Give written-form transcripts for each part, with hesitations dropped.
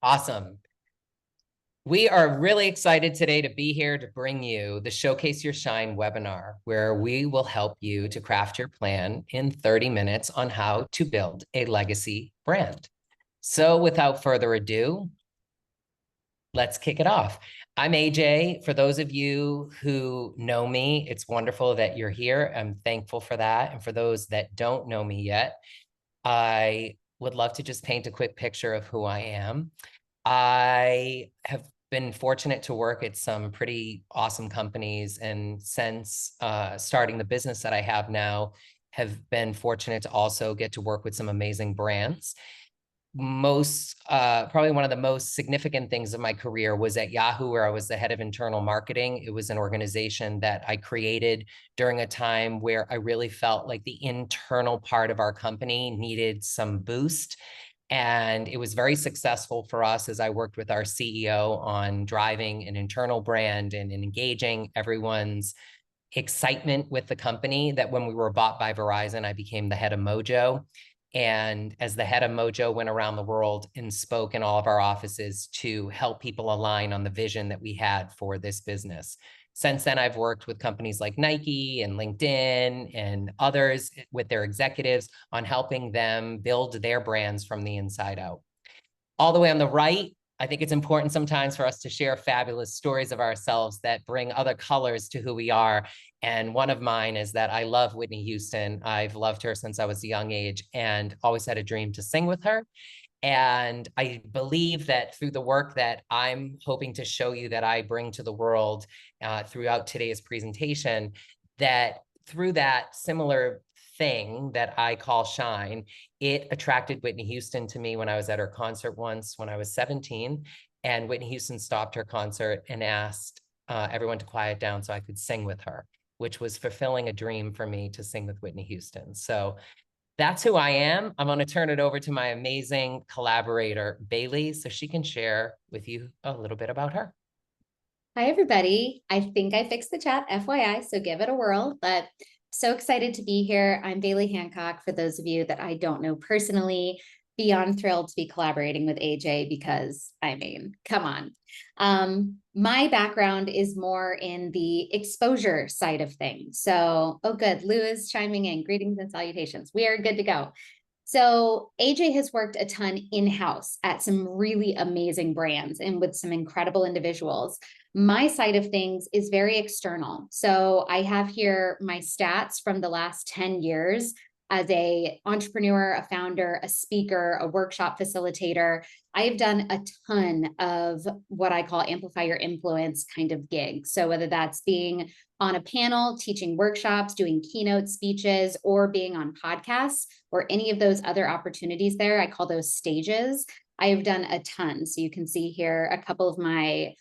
Awesome. We are really excited today to be here to bring you the Showcase Your Shine webinar, where we will help you to craft your plan in 30 minutes on how to build a legacy brand. So without further ado, let's kick it off. I'm AJ. For those of you who know me, it's wonderful that you're here. I'm thankful for that. And for those that don't know me yet, I would love to just paint a quick picture of who I am. I have been fortunate to work at some pretty awesome companies, and since starting the business that I have now, have been fortunate to also get to work with some amazing brands. Probably one of the most significant things of my career was at Yahoo, where I was the head of internal marketing. It was an organization that I created during a time where I really felt like the internal part of our company needed some boost. And it was very successful for us as I worked with our CEO on driving an internal brand and engaging everyone's excitement with the company, that when we were bought by Verizon, I became the head of Mojo. And as the head of Mojo, went around the world and spoke in all of our offices to help people align on the vision that we had for this business. Since then, I've worked with companies like Nike and LinkedIn and others with their executives on helping them build their brands from the inside out. All the way on the right, I think it's important sometimes for us to share fabulous stories of ourselves that bring other colors to who we are. And one of mine is that I love Whitney Houston. I've loved her since I was a young age and always had a dream to sing with her. And I believe that through the work that I'm hoping to show you that I bring to the world throughout today's presentation, that through that similar thing that I call shine, it attracted Whitney Houston to me when I was at her concert once when I was 17. And Whitney Houston stopped her concert and asked everyone to quiet down so I could sing with her, which was fulfilling a dream for me to sing with Whitney Houston. So that's who I am. I'm going to turn it over to my amazing collaborator, Bailey, so she can share with you a little bit about her. Hi, everybody. I think I fixed the chat, FYI, so give it a whirl, but so excited to be here. I'm Bailey Hancock, for those of you that I don't know personally. Beyond thrilled to be collaborating with AJ because, I mean, come on. My background is more in the exposure side of things. So, oh good, Lou is chiming in. Greetings and salutations. We are good to go. So AJ has worked a ton in-house at some really amazing brands and with some incredible individuals. My side of things is very external. So I have here my stats from the last 10 years as a entrepreneur, a founder, a speaker, a workshop facilitator. I have done a ton of what I call amplify your influence kind of gigs. So whether that's being on a panel, teaching workshops, doing keynote speeches, or being on podcasts, or any of those other opportunities there, I call those stages. I have done a ton. So you can see here a couple of my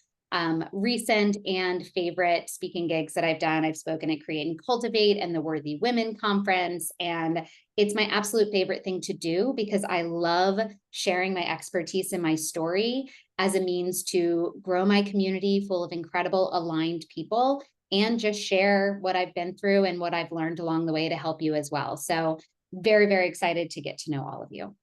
recent and favorite speaking gigs that I've done. I've spoken at Create and Cultivate and the Worthy Women Conference. And it's my absolute favorite thing to do because I love sharing my expertise and my story as a means to grow my community full of incredible aligned people and just share what I've been through and what I've learned along the way to help you as well. So very, very excited to get to know all of you.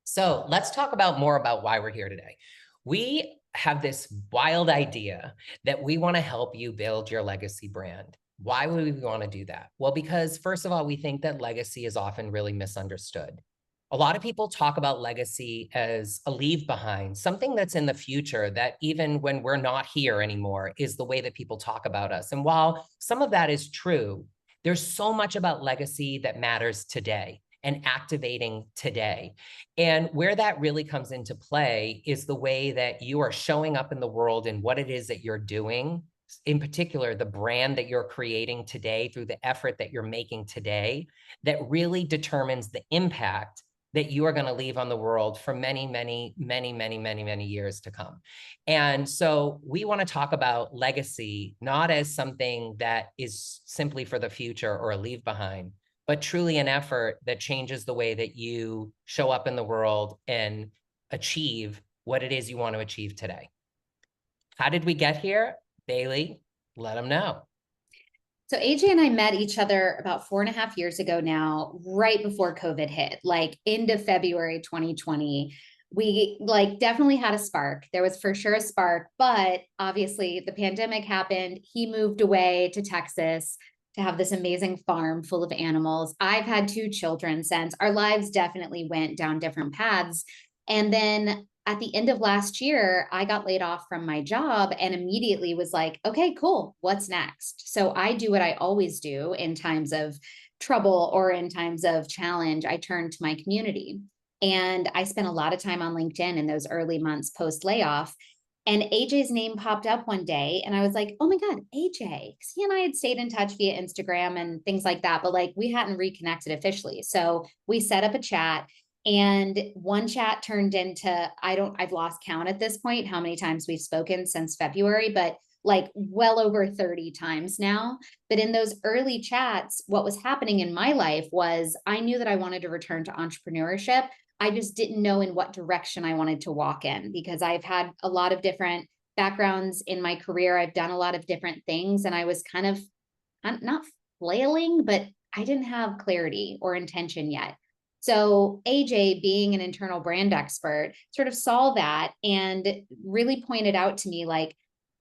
So let's talk about more about why we're here today. We have this wild idea that we want to help you build your legacy brand. Why would we want to do that? Well, because first of all, we think that legacy is often really misunderstood. A lot of people talk about legacy as a leave behind, something that's in the future that even when we're not here anymore is the way that people talk about us. And while some of that is true, there's so much about legacy that matters today and activating today. And where that really comes into play is the way that you are showing up in the world and what it is that you're doing, in particular, the brand that you're creating today through the effort that you're making today, that really determines the impact that you are going to leave on the world for many, many, many, many, many, many years to come. And so we want to talk about legacy, not as something that is simply for the future or a leave behind, but truly an effort that changes the way that you show up in the world and achieve what it is you want to achieve today. How did we get here? Bailey, let them know. So AJ and I met each other about 4.5 years ago now, right before COVID hit, like end of February 2020. we like definitely had a spark. There was for sure a spark, but obviously the pandemic happened. He moved away to Texas to have this amazing farm full of animals. I've had two children since. Our lives definitely went down different paths. And then at the end of last year, I got laid off from my job and immediately was like, okay, cool. What's next? So I do what I always do in times of trouble or in times of challenge. I turn to my community. And I spent a lot of time on LinkedIn in those early months post layoff. And AJ's name popped up one day, and I was like, oh my God, AJ. Because he and I had stayed in touch via Instagram and things like that, but like we hadn't reconnected officially. So we set up a chat, and one chat turned into, I've lost count at this point, how many times we've spoken since February, but like well over 30 times now. But in those early chats, what was happening in my life was I knew that I wanted to return to entrepreneurship. I just didn't know in what direction I wanted to walk in because I've had a lot of different backgrounds in my career. I've done a lot of different things, and I was kind of not flailing, but I didn't have clarity or intention yet. So AJ, being an internal brand expert, sort of saw that and really pointed out to me like,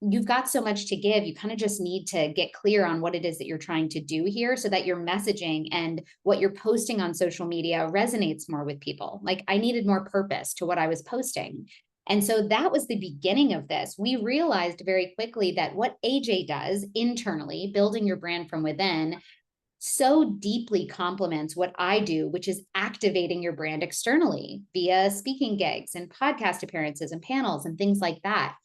you've got so much to give. You kind of just need to get clear on what it is that you're trying to do here so that your messaging and what you're posting on social media resonates more with people. Like I needed more purpose to what I was posting. And so that was the beginning of this. We realized very quickly that what AJ does internally, building your brand from within, so deeply complements what I do, which is activating your brand externally via speaking gigs and podcast appearances and panels and things like that.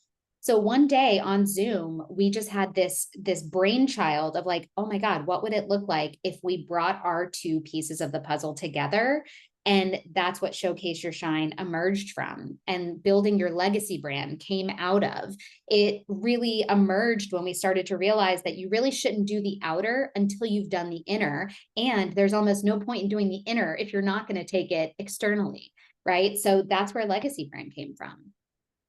So one day on Zoom, we just had this brainchild of like, oh my God, what would it look like if we brought our two pieces of the puzzle together? And that's what Showcase Your Shine emerged from. And building your legacy brand came out of. It really emerged when we started to realize that you really shouldn't do the outer until you've done the inner. And there's almost no point in doing the inner if you're not going to take it externally, right? So that's where legacy brand came from.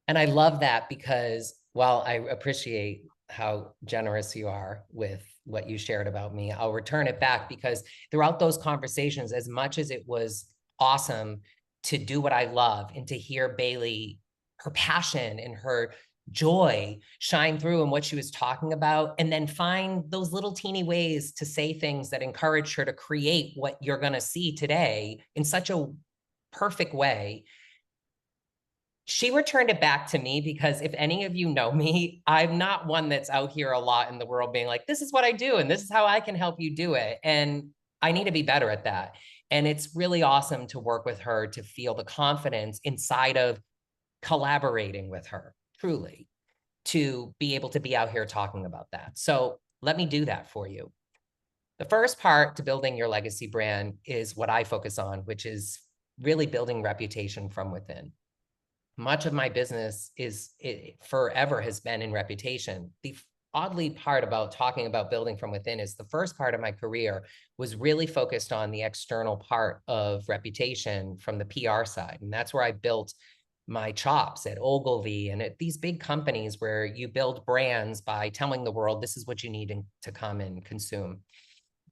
And I love that because while I appreciate how generous you are with what you shared about me, I'll return it back because throughout those conversations, as much as it was awesome to do what I love and to hear Bailey, her passion and her joy shine through in what she was talking about, and then find those little teeny ways to say things that encourage her to create what you're going to see today in such a perfect way. She returned it back to me because if any of you know me, I'm not one that's out here a lot in the world being like, this is what I do and this is how I can help you do it. And I need to be better at that. And it's really awesome to work with her, to feel the confidence inside of collaborating with her, truly, to be able to be out here talking about that. So let me do that for you. The first part to building your legacy brand is what I focus on, which is really building reputation from within. Much of my business forever has been in reputation. The oddly part about talking about building from within is the first part of my career was really focused on the external part of reputation from the PR side. And that's where I built my chops at Ogilvy and at these big companies where you build brands by telling the world, this is what you need to come and consume.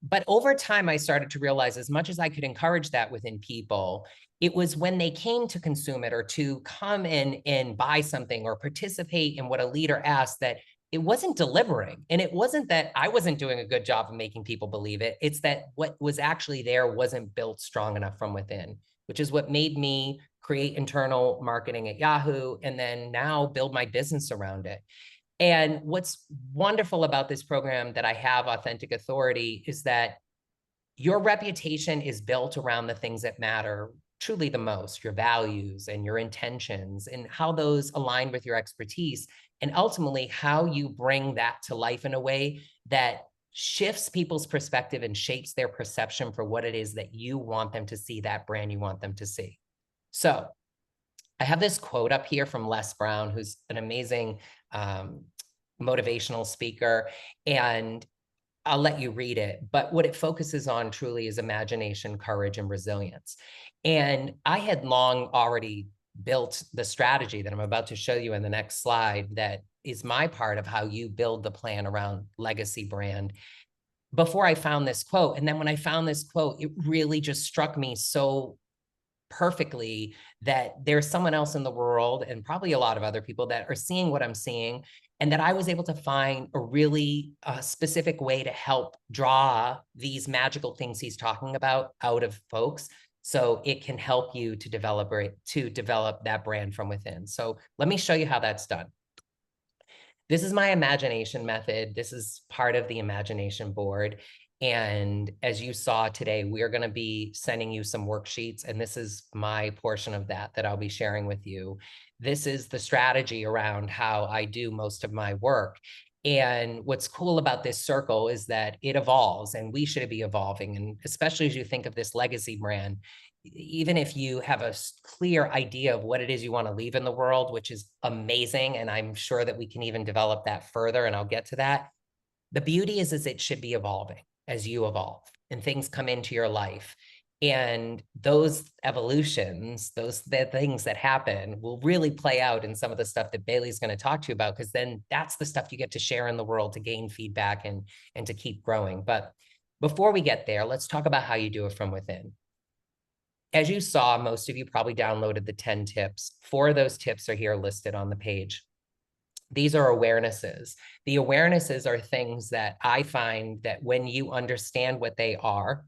But over time, I started to realize as much as I could encourage that within people, it was when they came to consume it or to come in and buy something or participate in what a leader asked that it wasn't delivering. And it wasn't that I wasn't doing a good job of making people believe it. It's that what was actually there wasn't built strong enough from within, which is what made me create internal marketing at Yahoo and then now build my business around it. And what's wonderful about this program that I have, Authentic Authority, is that your reputation is built around the things that matter truly the most, your values and your intentions and how those align with your expertise, and ultimately how you bring that to life in a way that shifts people's perspective and shapes their perception for what it is that you want them to see, that brand you want them to see. So I have this quote up here from Les Brown, who's an amazing motivational speaker, and I'll let you read it. But what it focuses on truly is imagination, courage, and resilience. And I had long already built the strategy that I'm about to show you in the next slide that is my part of how you build the plan around legacy brand before I found this quote. And then when I found this quote, it really just struck me so perfectly that there's someone else in the world, and probably a lot of other people, that are seeing what I'm seeing, and that I was able to find a really specific way to help draw these magical things he's talking about out of folks, so it can help you to develop that brand from within. So let me show you how that's done. This is my imagination method. This is part of the imagination board. And as you saw today, we're going to be sending you some worksheets, and this is my portion of that I'll be sharing with you. This is the strategy around how I do most of my work. And what's cool about this circle is that it evolves, and we should be evolving. And especially as you think of this legacy brand, even if you have a clear idea of what it is you want to leave in the world, which is amazing, and I'm sure that we can even develop that further, and I'll get to that. The beauty is it should be evolving as you evolve and things come into your life. And those evolutions, the things that happen, will really play out in some of the stuff that Bailey's going to talk to you about, because then that's the stuff you get to share in the world to gain feedback and to keep growing. But before we get there, let's talk about how you do it from within. As you saw, most of you probably downloaded the 10 tips. 4 of those tips are here listed on the page. These are awarenesses. The awarenesses are things that I find that when you understand what they are,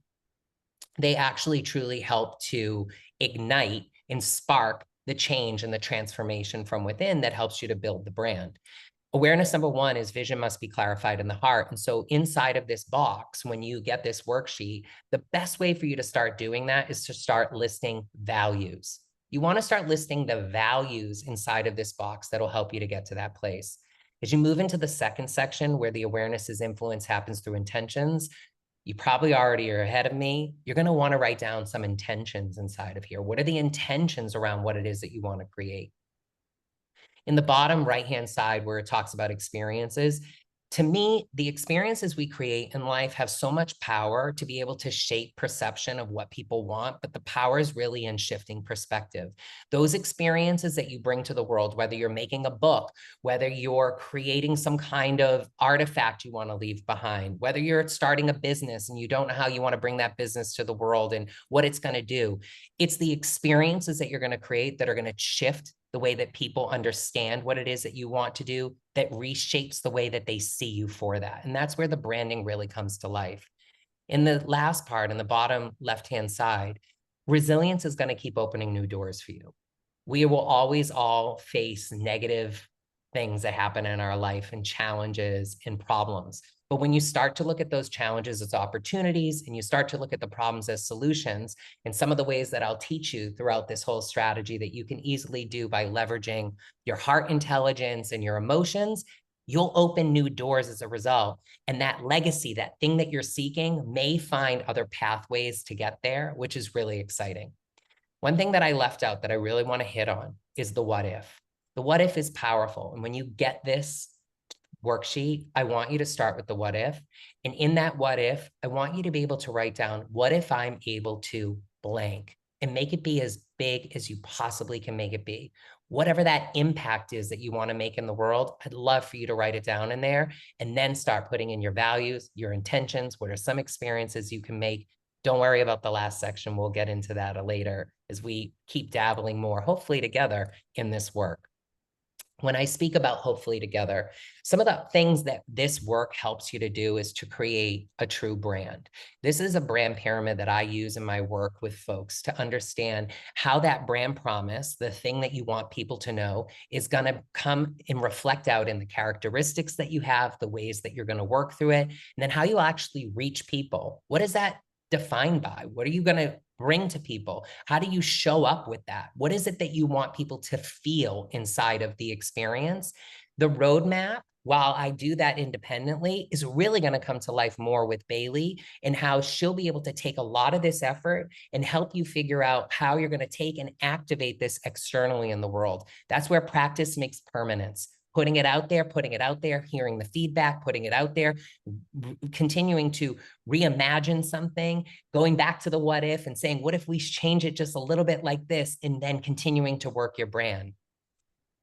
they actually truly help to ignite and spark the change and the transformation from within that helps you to build the brand. Awareness number 1 is vision must be clarified in the heart. And so inside of this box, when you get this worksheet, the best way for you to start doing that is to start listing values. You want to start listing the values inside of this box that'll help you to get to that place. As you move into the second section, where the awareness is influence happens through intentions, you probably already are ahead of me. You're going to want to write down some intentions inside of here. What are the intentions around what it is that you want to create? In the bottom right-hand side where it talks about experiences, to me, the experiences we create in life have so much power to be able to shape perception of what people want, but the power is really in shifting perspective. Those experiences that you bring to the world, whether you're making a book, whether you're creating some kind of artifact you want to leave behind, whether you're starting a business and you don't know how you want to bring that business to the world and what it's going to do, it's the experiences that you're going to create that are going to shift the way that people understand what it is that you want to do, that reshapes the way that they see you for that. And that's where the branding really comes to life. In the last part, in the bottom left-hand side, resilience is going to keep opening new doors for you. We will always all face negative things that happen in our life and challenges and problems. But when you start to look at those challenges as opportunities and you start to look at the problems as solutions, and some of the ways that I'll teach you throughout this whole strategy that you can easily do by leveraging your heart intelligence and your emotions, you'll open new doors as a result. And that legacy, that thing that you're seeking, may find other pathways to get there, which is really exciting. One thing that I left out that I really want to hit on is the what if. The what if is powerful. And when you get this worksheet, I want you to start with the what if. And in that what if, I want you to be able to write down, what if I'm able to blank, and make it be as big as you possibly can make it be. Whatever that impact is that you want to make in the world, I'd love for you to write it down in there and then start putting in your values, your intentions, what are some experiences you can make. Don't worry about the last section. We'll get into that later as we keep dabbling more, hopefully together, in this work. When I speak about hopefully together, some of the things that this work helps you to do is to create a true brand. This is a brand pyramid that I use in my work with folks to understand how that brand promise, the thing that you want people to know, is going to come and reflect out in the characteristics that you have, the ways that you're going to work through it, and then how you actually reach people. What is that defined by? What are you going to bring to people? How do you show up with that? What is it that you want people to feel inside of the experience? The roadmap, while I do that independently, is really going to come to life more with Bailey and how she'll be able to take a lot of this effort and help you figure out how you're going to take and activate this externally in the world. That's where practice makes permanence. Putting it out there, hearing the feedback, putting it out there, continuing to reimagine something, going back to the what if and saying, what if we change it just a little bit like this, and then continuing to work your brand.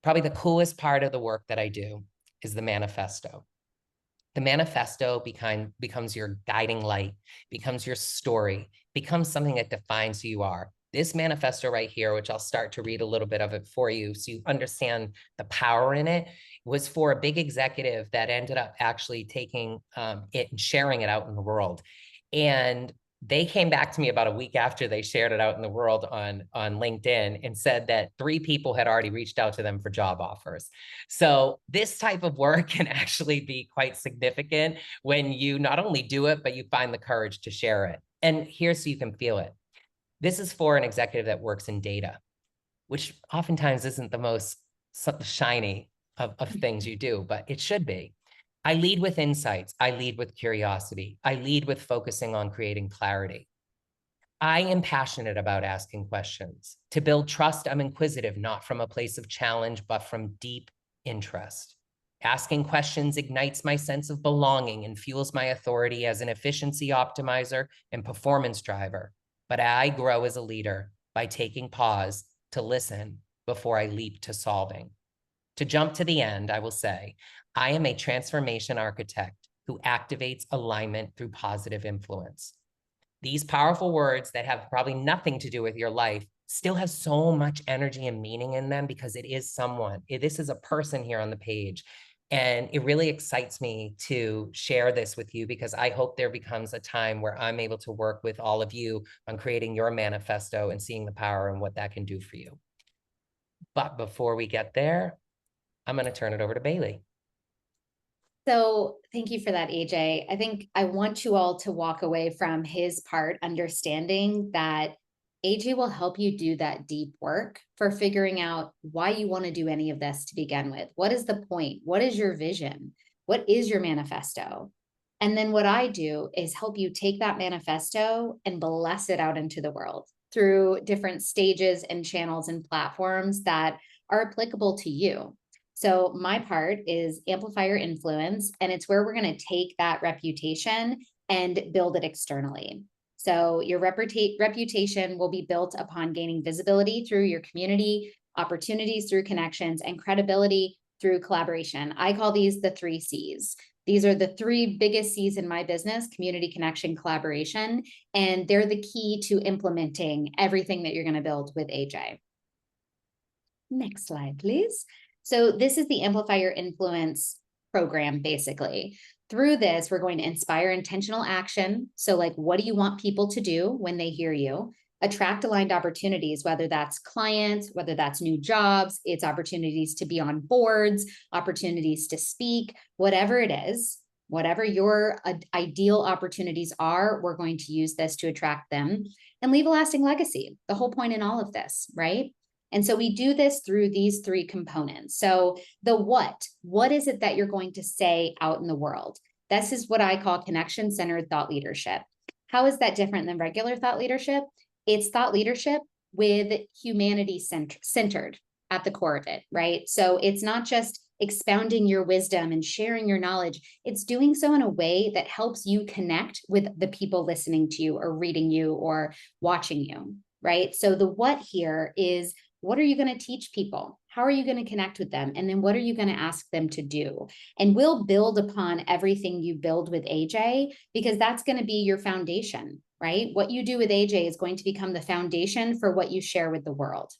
Probably the coolest part of the work that I do is the manifesto. The manifesto becomes your guiding light, becomes your story, becomes something that defines who you are. This manifesto right here, which I'll start to read a little bit of it for you so you understand the power in it, was for a big executive that ended up actually taking it and sharing it out in the world. And they came back to me about a week after they shared it out in the world on LinkedIn and said that 3 people had already reached out to them for job offers. So this type of work can actually be quite significant when you not only do it, but you find the courage to share it. And here's so you can feel it. This is for an executive that works in data, which oftentimes isn't the most shiny of things you do, but it should be. I lead with insights. I lead with curiosity. I lead with focusing on creating clarity. I am passionate about asking questions. To build trust, I'm inquisitive, not from a place of challenge, but from deep interest. Asking questions ignites my sense of belonging and fuels my authority as an efficiency optimizer and performance driver. But I grow as a leader by taking pause to listen before I leap to solving. To jump to the end, I will say, I am a transformation architect who activates alignment through positive influence. These powerful words that have probably nothing to do with your life still have so much energy and meaning in them because it is someone. This is a person here on the page. And it really excites me to share this with you because I hope there becomes a time where I'm able to work with all of you on creating your manifesto and seeing the power and what that can do for you. But before we get there, I'm going to turn it over to Bailey. So thank you for that, AJ. I think I want you all to walk away from his part understanding that AJ will help you do that deep work for figuring out why you want to do any of this to begin with. What is the point? What is your vision? What is your manifesto? And then what I do is help you take that manifesto and bless it out into the world through different stages and channels and platforms that are applicable to you. So my part is amplify your influence, and it's where we're going to take that reputation and build it externally. So your reputation will be built upon gaining visibility through your community, opportunities through connections, and credibility through collaboration. I call these the 3 C's. These are the 3 biggest C's in my business: community, connection, collaboration, and they're the key to implementing everything that you're going to build with AJ. Next slide, please. So this is the Amplify Your Influence program, basically. Through this, we're going to inspire intentional action. So like, what do you want people to do when they hear you? Attract aligned opportunities, whether that's clients, whether that's new jobs, it's opportunities to be on boards, opportunities to speak, whatever it is, whatever your ideal opportunities are, we're going to use this to attract them and leave a lasting legacy. The whole point in all of this, right? And so we do this through these 3 components. So the what is it that you're going to say out in the world? This is what I call connection-centered thought leadership. How is that different than regular thought leadership? It's thought leadership with humanity centered at the core of it, right? So it's not just expounding your wisdom and sharing your knowledge. It's doing so in a way that helps you connect with the people listening to you or reading you or watching you, right? So the what here is, what are you going to teach people? How are you going to connect with them? And then what are you going to ask them to do? And we'll build upon everything you build with AJ, because that's going to be your foundation, right? What you do with AJ is going to become the foundation for what you share with the world.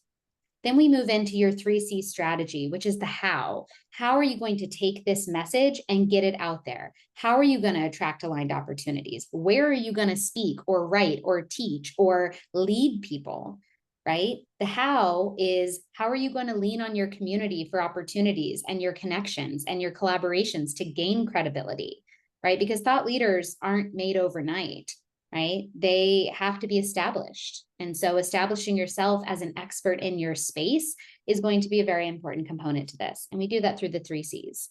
Then we move into your 3C strategy, which is the how. How are you going to take this message and get it out there? How are you going to attract aligned opportunities? Where are you going to speak or write or teach or lead people? Right? The how is, how are you going to lean on your community for opportunities and your connections and your collaborations to gain credibility, right? Because thought leaders aren't made overnight, right? They have to be established. And so establishing yourself as an expert in your space is going to be a very important component to this. And we do that through the 3 C's.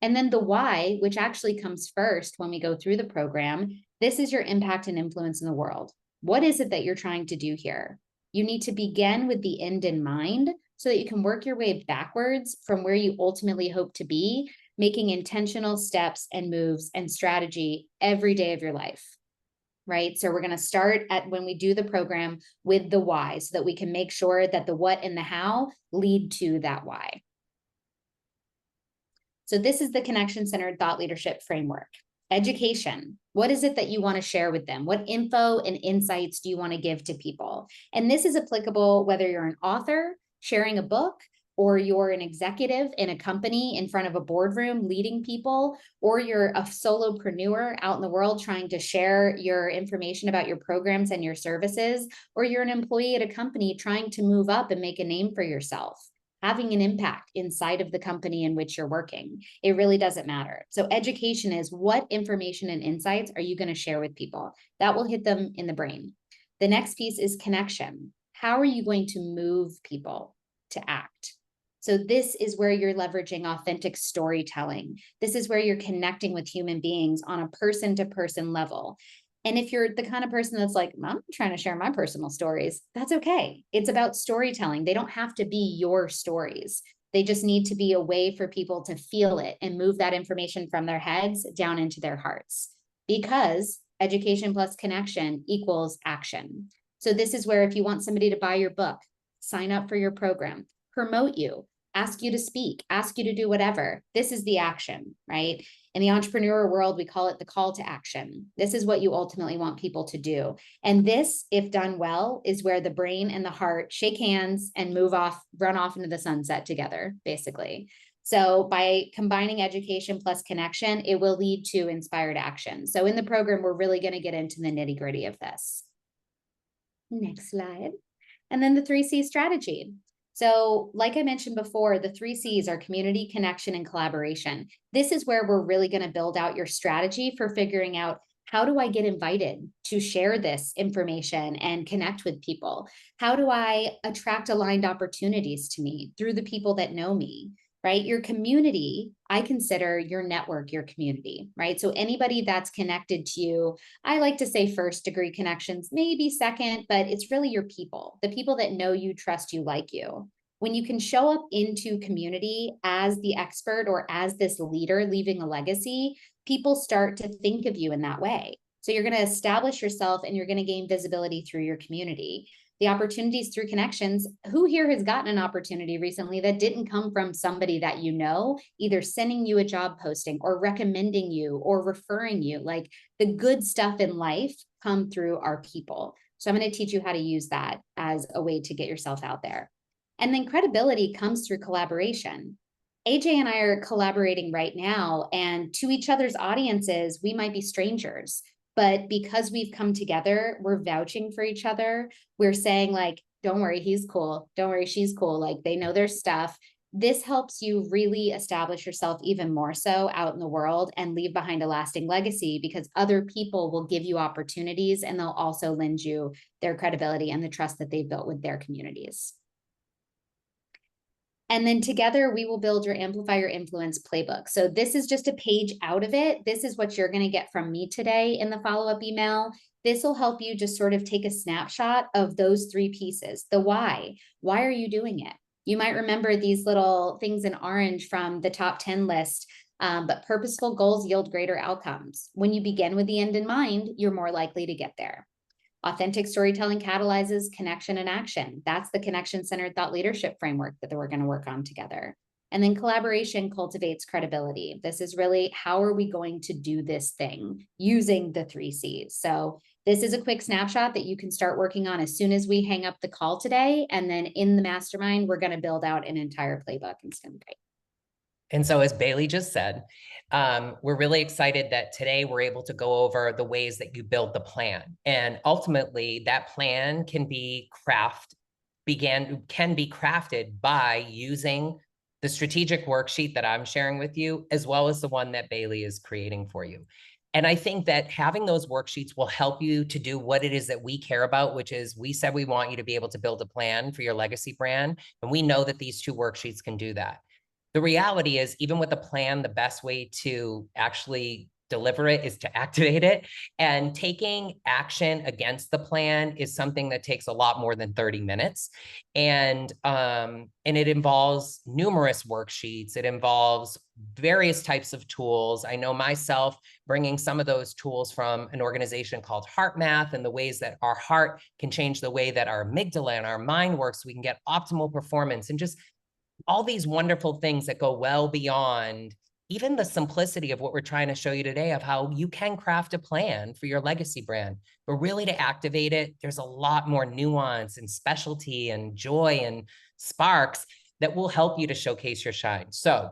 And then the why, which actually comes first when we go through the program, this is your impact and influence in the world. What is it that you're trying to do here? You need to begin with the end in mind so that you can work your way backwards from where you ultimately hope to be, making intentional steps and moves and strategy every day of your life, right? So we're going to start at, when we do the program, with the why, so that we can make sure that the what and the how lead to that why. So this is the connection-centered thought leadership framework. Education. What is it that you want to share with them? What info and insights do you want to give to people? And this is applicable whether you're an author sharing a book, or you're an executive in a company in front of a boardroom leading people, or you're a solopreneur out in the world trying to share your information about your programs and your services, or you're an employee at a company trying to move up and make a name for yourself, having an impact inside of the company in which you're working. It really doesn't matter. So education is, what information and insights are you going to share with people? That will hit them in the brain. The next piece is connection. How are you going to move people to act? So this is where you're leveraging authentic storytelling. This is where you're connecting with human beings on a person-to-person level. And if you're the kind of person that's like, I'm trying to share my personal stories, that's okay. It's about storytelling. They don't have to be your stories. They just need to be a way for people to feel it and move that information from their heads down into their hearts. Because education plus connection equals action. So this is where if you want somebody to buy your book, sign up for your program, promote you, ask you to speak, ask you to do whatever, this is the action, right? In the entrepreneur world, we call it the call to action. This is what you ultimately want people to do. And this, if done well, is where the brain and the heart shake hands and move off, run off into the sunset together, basically. So by combining education plus connection, it will lead to inspired action. So in the program, we're really going to get into the nitty-gritty of this. Next slide. And then the 3C strategy. So like I mentioned before, the 3 C's are community, connection, and collaboration. This is where we're really going to build out your strategy for figuring out, how do I get invited to share this information and connect with people? How do I attract aligned opportunities to me through the people that know me, right? Your community, I consider your network your community, right? So anybody that's connected to you, I like to say first degree connections, maybe second, but it's really your people, the people that know you, trust you, like you. When you can show up into community as the expert or as this leader leaving a legacy, people start to think of you in that way. So you're going to establish yourself and you're going to gain visibility through your community. The opportunities through connections. Who here has gotten an opportunity recently that didn't come from somebody that you know, either sending you a job posting or recommending you or referring you? Like, the good stuff in life come through our people. So I'm going to teach you how to use that as a way to get yourself out there. And then credibility comes through collaboration. AJ and I are collaborating right now, and to each other's audiences, we might be strangers. But because we've come together, we're vouching for each other. We're saying, like, don't worry, he's cool. Don't worry, she's cool. Like, they know their stuff. This helps you really establish yourself even more so out in the world and leave behind a lasting legacy, because other people will give you opportunities and they'll also lend you their credibility and the trust that they've built with their communities. And then together we will build your Amplify Your Influence playbook. So this is just a page out of it. This is what you're going to get from me today in the follow-up email. This will help you just sort of take a snapshot of those 3 pieces. The why. Why are you doing it? You might remember these little things in orange from the top 10 list, but purposeful goals yield greater outcomes. When you begin with the end in mind, you're more likely to get there. Authentic storytelling catalyzes connection and action. That's the connection-centered thought leadership framework that we're going to work on together. And then collaboration cultivates credibility. This is really, how are we going to do this thing using the 3 C's? So this is a quick snapshot that you can start working on as soon as we hang up the call today. And then in the mastermind, we're going to build out an entire playbook. It's going to be great. And so, as Bailey just said, we're really excited that today we're able to go over the ways that you build the plan. And ultimately, that plan can be crafted by using the strategic worksheet that I'm sharing with you, as well as the one that Bailey is creating for you. And I think that having those worksheets will help you to do what it is that we care about, which is, we said we want you to be able to build a plan for your legacy brand. And we know that these 2 worksheets can do that. The reality is, even with a plan, the best way to actually deliver it is to activate it. And taking action against the plan is something that takes a lot more than 30 minutes. And it involves numerous worksheets. It involves various types of tools. I know myself bringing some of those tools from an organization called HeartMath, and the ways that our heart can change the way that our amygdala and our mind works, so we can get optimal performance, and just all these wonderful things that go well beyond even the simplicity of what we're trying to show you today of how you can craft a plan for your legacy brand. But really to activate it, there's a lot more nuance and specialty and joy and sparks that will help you to showcase your shine. So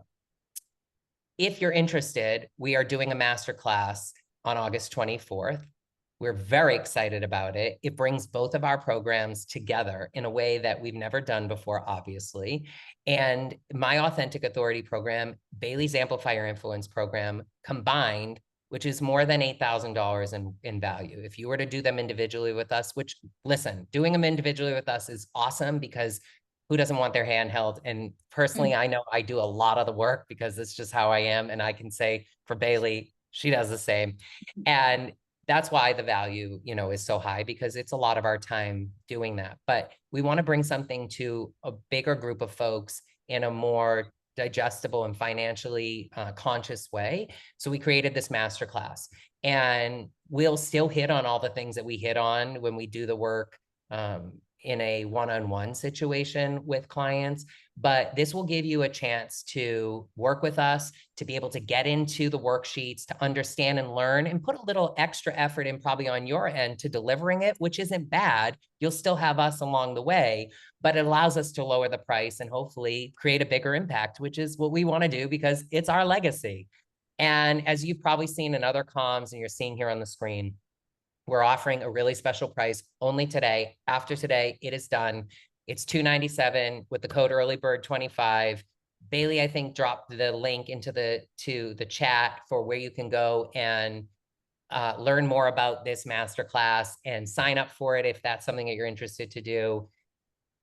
if you're interested, we are doing a masterclass on August 24th. We're very excited about it. It brings both of our programs together in a way that we've never done before, obviously. And my Authentic Authority program, Bailey's Amplify Your Influence program combined, which is more than $8,000 in value. If you were to do them individually with us, which, listen, doing them individually with us is awesome because who doesn't want their hand held? And personally, I know I do a lot of the work because it's just how I am. And I can say for Bailey, she does the same. And that's why the value, is so high, because it's a lot of our time doing that. But we want to bring something to a bigger group of folks in a more digestible and financially conscious way. So we created this masterclass, and we'll still hit on all the things that we hit on when we do the work in a one-on-one situation with clients, but this will give you a chance to work with us, to be able to get into the worksheets, to understand and learn, and put a little extra effort in probably on your end to delivering it, which isn't bad. You'll still have us along the way, but it allows us to lower the price and hopefully create a bigger impact, which is what we want to do because it's our legacy. And as you've probably seen in other comms and you're seeing here on the screen, we're offering a really special price only today. After today, it is done. It's $297 with the code earlybird25. Bailey, I think, dropped the link into the chat for where you can go and learn more about this masterclass and sign up for it if that's something that you're interested to do.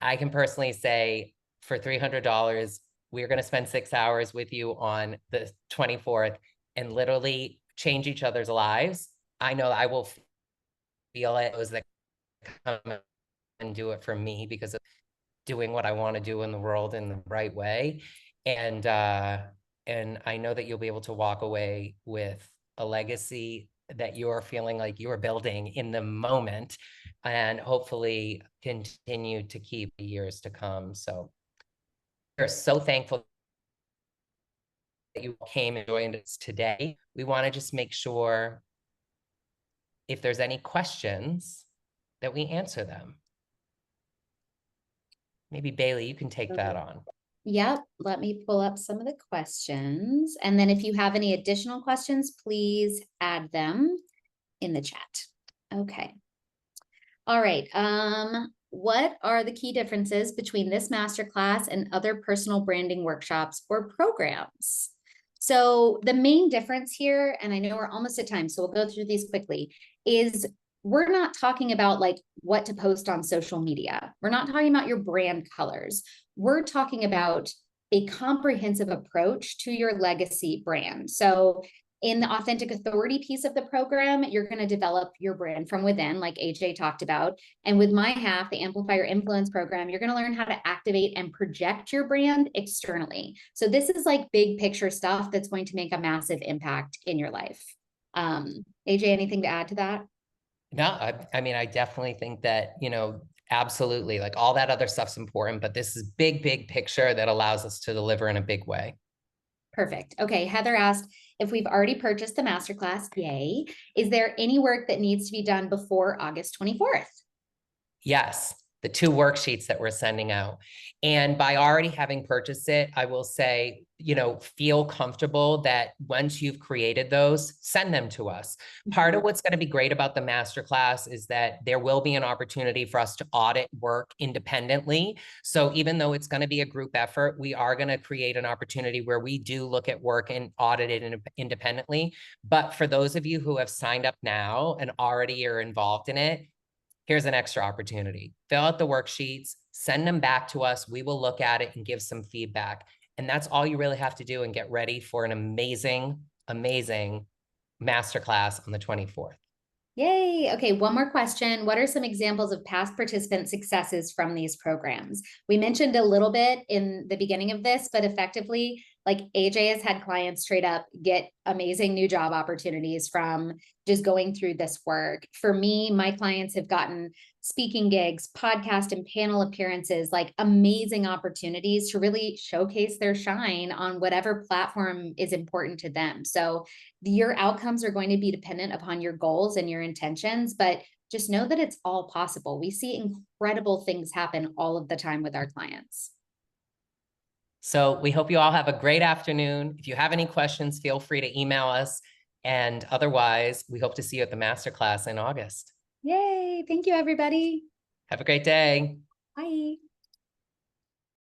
I can personally say for $300, we're going to spend 6 hours with you on the 24th and literally change each other's lives. I know I will feel it, those that come and do it for me because of doing what I want to do in the world in the right way. And I know that you'll be able to walk away with a legacy that you're feeling like you're building in the moment and hopefully continue to keep years to come. So we're so thankful that you came and joined us today. We want to just make sure if there's any questions that we answer them. Maybe Bailey, you can take that on. Yep, let me pull up some of the questions. And then if you have any additional questions, please add them in the chat. Okay. All right. What are the key differences between this masterclass and other personal branding workshops or programs? So the main difference here, and I know we're almost at time, so we'll go through these quickly, is we're not talking about like what to post on social media. We're not talking about your brand colors. We're talking about a comprehensive approach to your legacy brand. So in the Authentic Authority piece of the program, you're going to develop your brand from within, like AJ talked about. And with my half, the Amplify Your Influence program, you're going to learn how to activate and project your brand externally. So this is like big picture stuff that's going to make a massive impact in your life. AJ, anything to add to that? No, I mean, I definitely think that, absolutely, like all that other stuff's important, but this is big, big picture that allows us to deliver in a big way. Perfect. Okay, Heather asked if we've already purchased the masterclass. Yay. Is there any work that needs to be done before August 24th? Yes, the 2 worksheets that we're sending out. And by already having purchased it, I will say, feel comfortable that once you've created those, send them to us. Part of what's going to be great about the masterclass is that there will be an opportunity for us to audit work independently. So even though it's going to be a group effort, we are going to create an opportunity where we do look at work and audit it independently. But for those of you who have signed up now and already are involved in it, here's an extra opportunity. Fill out the worksheets, send them back to us. We will look at it and give some feedback. And that's all you really have to do and get ready for an amazing, amazing masterclass on the 24th. Yay. Okay, one more question. What are some examples of past participant successes from these programs? We mentioned a little bit in the beginning of this, but effectively, Like AJ has had clients straight up get amazing new job opportunities from just going through this work. For me, my clients have gotten speaking gigs, podcast and panel appearances, like amazing opportunities to really showcase their shine on whatever platform is important to them. So your outcomes are going to be dependent upon your goals and your intentions, but just know that it's all possible. We see incredible things happen all of the time with our clients. So we hope you all have a great afternoon. If you have any questions, feel free to email us. And otherwise, we hope to see you at the masterclass in August. Yay. Thank you, everybody. Have a great day. Bye.